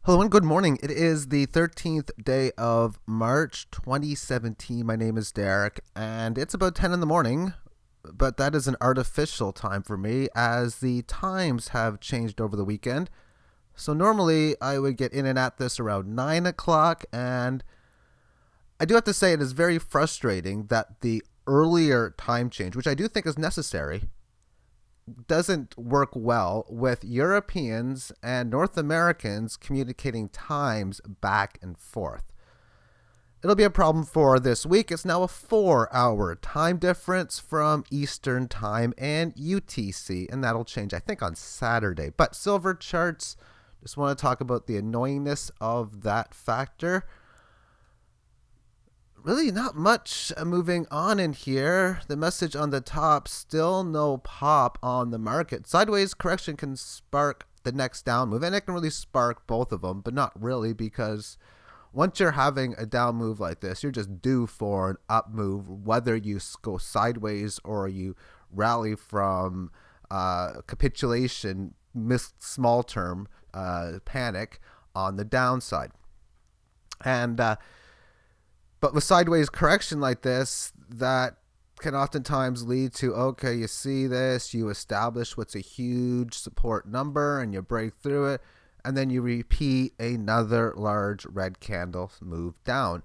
Hello and good morning. It is the 13th day of March 2017. My name is Derek and it's about 10 in the morning, but that is an artificial time for me as the times have changed over the weekend. So normally I would get in and at this around 9 o'clock, and I do have to say it is very frustrating that the earlier time change, which I do think is necessary, doesn't work well with Europeans and North Americans communicating times back and forth. It'll be a problem for this week. It's now a 4 hour time difference from Eastern Time and UTC, and that'll change, I think, on Saturday. But silver charts, just want to talk about the annoyingness of that factor. Really not much moving on in here. The message on the top, still no pop on the market. Sideways correction can spark the next down move, and it can really spark both of them, but not really, because once you're having a down move like this, you're just due for an up move, whether you go sideways or you rally from capitulation, small term panic on the downside. And but with sideways correction like this, that can oftentimes lead to, okay, you see this, you establish what's a huge support number and you break through it, and then you repeat another large red candle move down.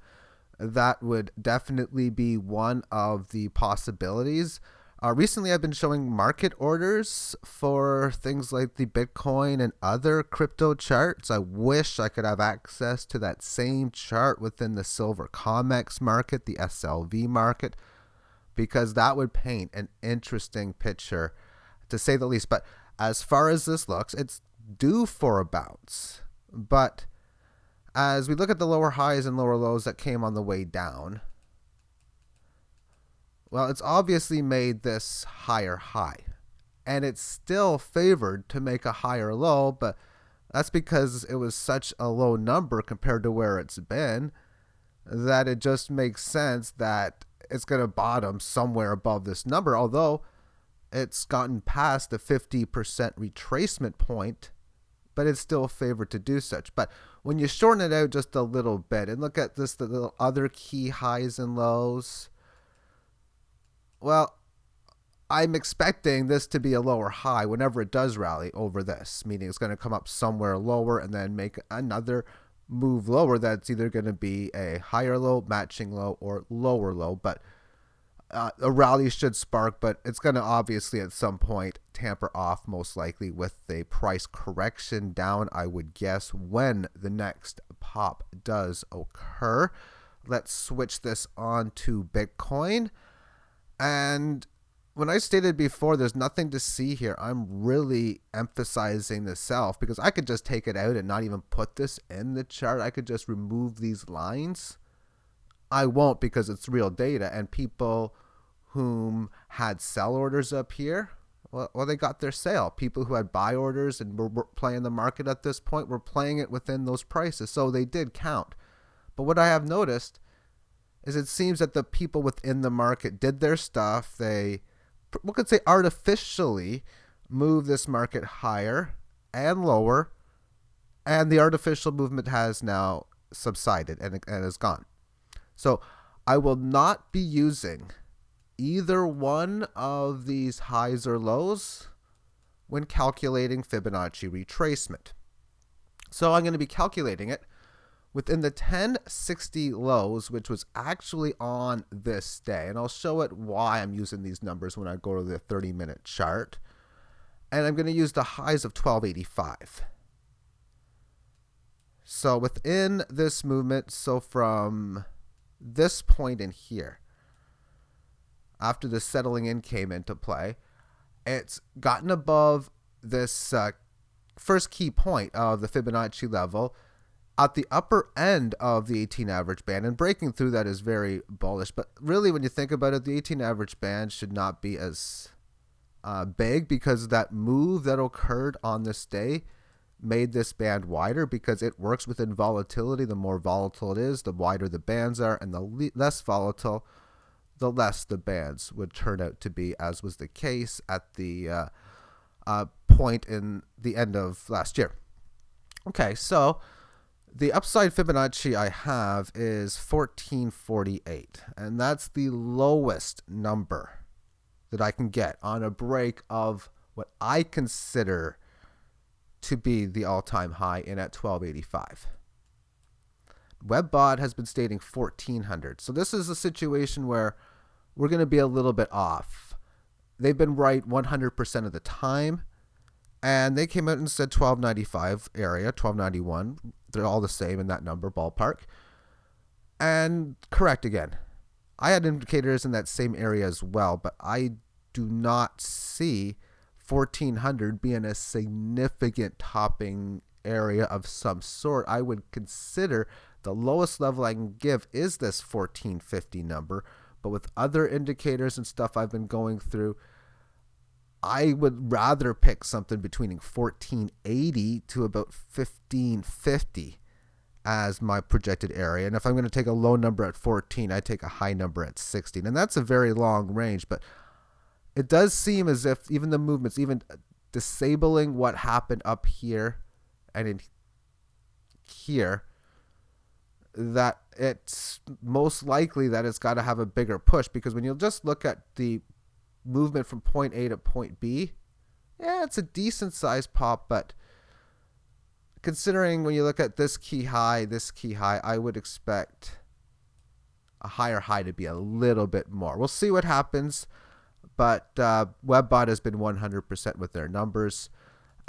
That would definitely be one of the possibilities. Recently, I've been showing market orders for things like the Bitcoin and other crypto charts. I wish I could have access to that same chart within the silver COMEX market, the SLV market, because that would paint an interesting picture, to say the least. But as far as this looks, it's due for a bounce. But as we look at the lower highs and lower lows that came on the way down, well, it's obviously made this higher high, and it's still favored to make a higher low, but that's because it was such a low number compared to where it's been that it just makes sense that it's going to bottom somewhere above this number, although it's gotten past the 50% retracement point, but it's still favored to do such. But when you shorten it out just a little bit and look at this, the little other key highs and lows, well, I'm expecting this to be a lower high whenever it does rally over this, meaning it's going to come up somewhere lower and then make another move lower that's either going to be a higher low, matching low, or lower low. But a rally should spark, but it's going to obviously at some point tamper off, most likely with a price correction down, I would guess, when the next pop does occur. Let's switch this on to Bitcoin. And when I stated before, there's nothing to see here, I'm really emphasizing the self, because I could just take it out and not even put this in the chart. I could just remove these lines. I won't, because it's real data, and people whom had sell orders up here, well, they got their sale. People who had buy orders and were playing the market at this point were playing it within those prices, so they did count. But what I have noticed is it seems that the people within the market did their stuff. They, we could say, artificially move this market higher and lower, and the artificial movement has now subsided and is gone. So I will not be using either one of these highs or lows when calculating Fibonacci retracement. So I'm going to be calculating it within the 1060 lows, which was actually on this day. And I'll show it why I'm using these numbers when I go to the 30-minute chart. And I'm going to use the highs of 1285. So within this movement, so from this point in here, after the settling in came into play, it's gotten above this first key point of the Fibonacci level at the upper end of the 18 average band, and breaking through that is very bullish. But really, when you think about it, the 18 average band should not be as big, because that move that occurred on this day made this band wider, because it works within volatility. The more volatile it is, the wider the bands are, and the less volatile, the less the bands would turn out to be, as was the case at the point in the end of last year. Okay, so The upside Fibonacci I have is 1448, and that's the lowest number that I can get on a break of what I consider to be the all-time high in at 1285. Webbot has been stating 1400. So this is a situation where we're going to be a little bit off. They've been right 100% of the time, and they came out and said 1295 area, 1291. They're all the same in that number ballpark. And correct again. I had indicators in that same area as well, but I do not see 1400 being a significant topping area of some sort. I would consider the lowest level I can give is this 1450 number, but with other indicators and stuff I've been going through, I would rather pick something between 1480 to about 1550 as my projected area. And if I'm going to take a low number at 14, I take a high number at 16. And that's a very long range, but it does seem as if even the movements, even disabling what happened up here and in here, that it's most likely that it's got to have a bigger push, because when you just look at the movement from point A to point B, yeah, it's a decent sized pop, but considering when you look at this key high, I would expect a higher high to be a little bit more. We'll see what happens, but Webbot has been 100% with their numbers.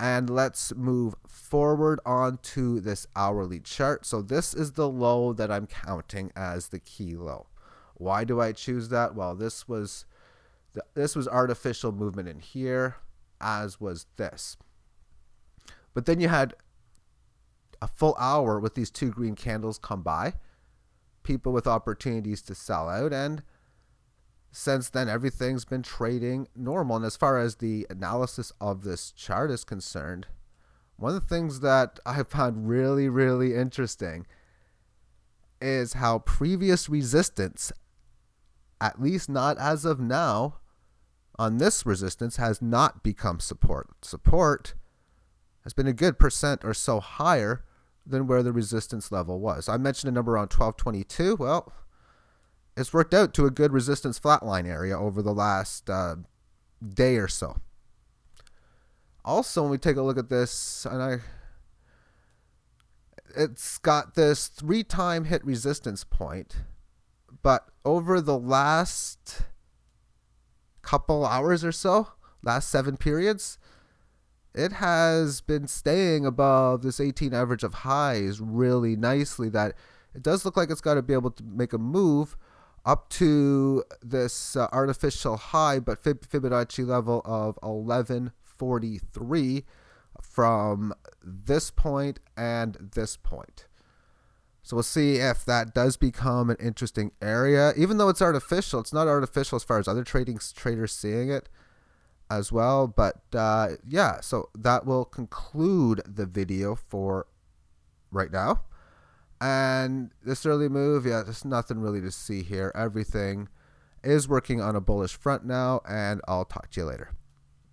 And let's move forward onto this hourly chart. So this is the low that I'm counting as the key low. Why do I choose that? Well, this was artificial movement in here, as was this. But then you had a full hour with these two green candles come by, people with opportunities to sell out, and since then everything's been trading normal. And as far as the analysis of this chart is concerned, one of the things that I found really, really interesting is how previous resistance, at least not as of now, on this resistance has not become support. Support has been a good percent or so higher than where the resistance level was. I mentioned a number around 1222. Well, it's worked out to a good resistance flatline area over the last day or so. Also, when we take a look at this, it's got this 3-time hit resistance point, but over the last couple hours or so, last 7 periods, it has been staying above this 18 average of highs really nicely, that it does look like it's got to be able to make a move up to this artificial high, but Fibonacci level of 1143 from this point and this point. So we'll see if that does become an interesting area. Even though it's artificial, it's not artificial as far as other traders seeing it as well. But yeah, so that will conclude the video for right now. And this early move, yeah, there's nothing really to see here. Everything is working on a bullish front now, and I'll talk to you later.